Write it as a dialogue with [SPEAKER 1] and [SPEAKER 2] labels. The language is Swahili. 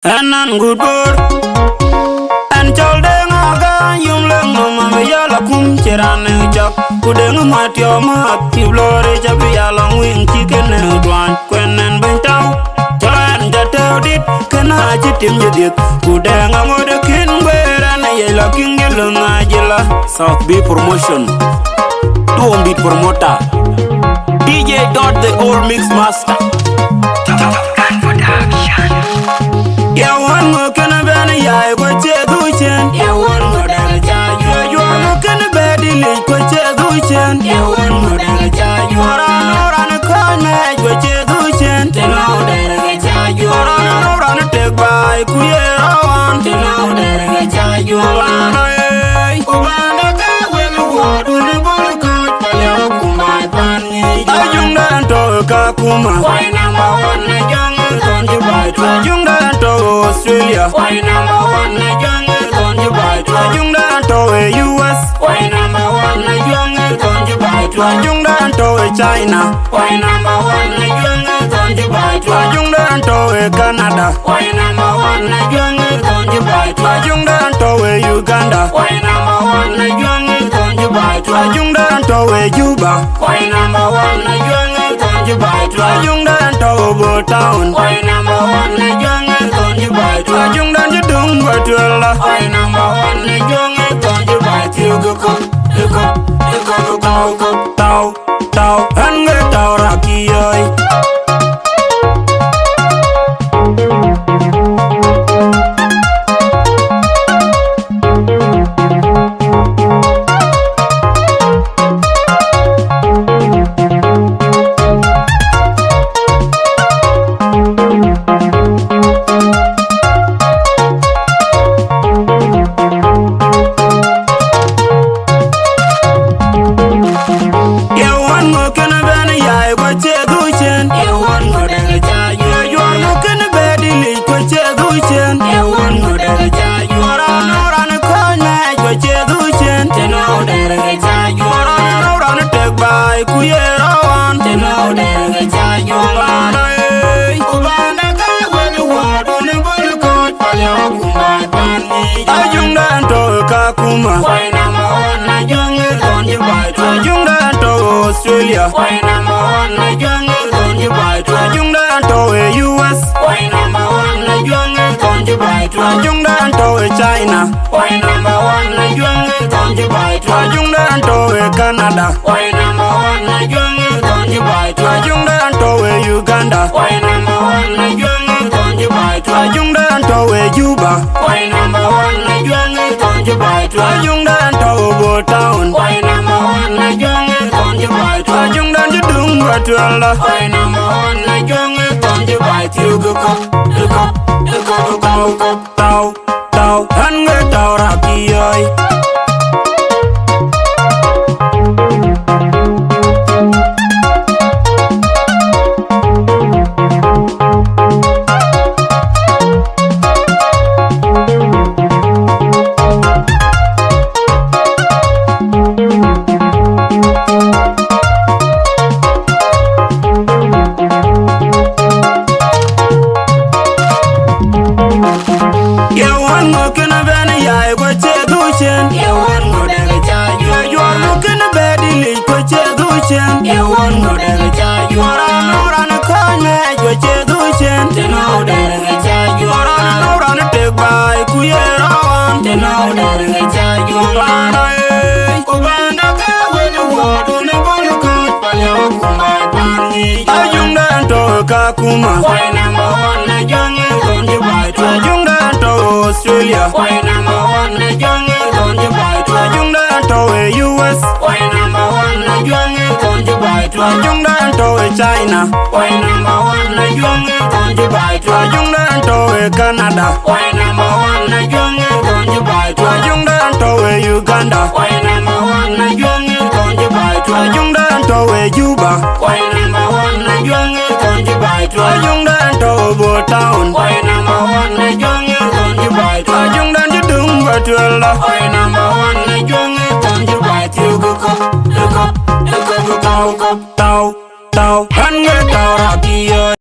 [SPEAKER 1] Enan gudor en cholde ngaga yung leng mama yala kum cerane jak kudeng matio mat tiblore jabi yala wing chicken dwan kwenen bentau jalan jatau dit kena jitim jadit kudeng ngode kin berane yala king gelung ajila South B promotion Tuom beat promoter DJ Dot the old mix master Ya wan mo kana bana ya ko che duchen ya wan mo dara cha yo mo kana bedi le ko che duchen ya wan mo dara cha yo ora na ko na ko che duchen te no dara cha yo ora na te bai ku ye rawan te no dara cha yo ai ko bana ka we no do ne bol ko pa le ku mai pan ni ajung dan to ka kuma wai na ma wan na jong kon ju bai to ajung Australia, why number one na jungle don't you buy to Ajung dan to US, why number one na jungle don't you buy to Ajung dan to China, why number one na jungle don't you buy to Ajung dan to Canada, why number one na jungle don't you buy to Ajung dan to Uganda, why number one na jungle don't you buy to Ajung dan to Juba, why number one na jungle don't you buy to Ajung dan to Botown, why number one na jungle Ajung dan jedung batuela Why number one na jong ton je bai tiu go tau hanga tau raki oi Ajung dan to Kakuma, why number one na jungle don't you buy to Ajung dan to Australia, why number one na jungle don't you buy to Ajung dan to US, why number one na jungle don't you buy to Ajung dan to China, why number one na jungle don't you buy to Ajung dan to Canada, why number one na jungle don't you buy to Ajung dan to Uganda, why number one na jungle don't you buy to Ajung dan to Juba, why number one na jungle don't you buy to Ajung dan to Botown, why number one na jungle don't you buy to Ajung dan jedung batuela why number one na jungle don't you buy to go tau hanga tau raki oi Ajung dan to Kakuma, why number one na jungle don't you buy to Ajung dan to Australia, why number one na jungle don't you buy to Ajung dan to US, why number one na jungle don't you buy to Ajung dan to China, why number one na jungle don't you buy to Ajung dan to Canada, why number one na jungle don't you buy to Ajung dan to Uganda, why number one na jungle don't you buy to Ajung dan to Juba, why number one na jungle don't you buy to Ajung dan to Botown, why number one na jungle don't you buy to Ajung dan jedung batuela why number one na jungle don't you buy to go tau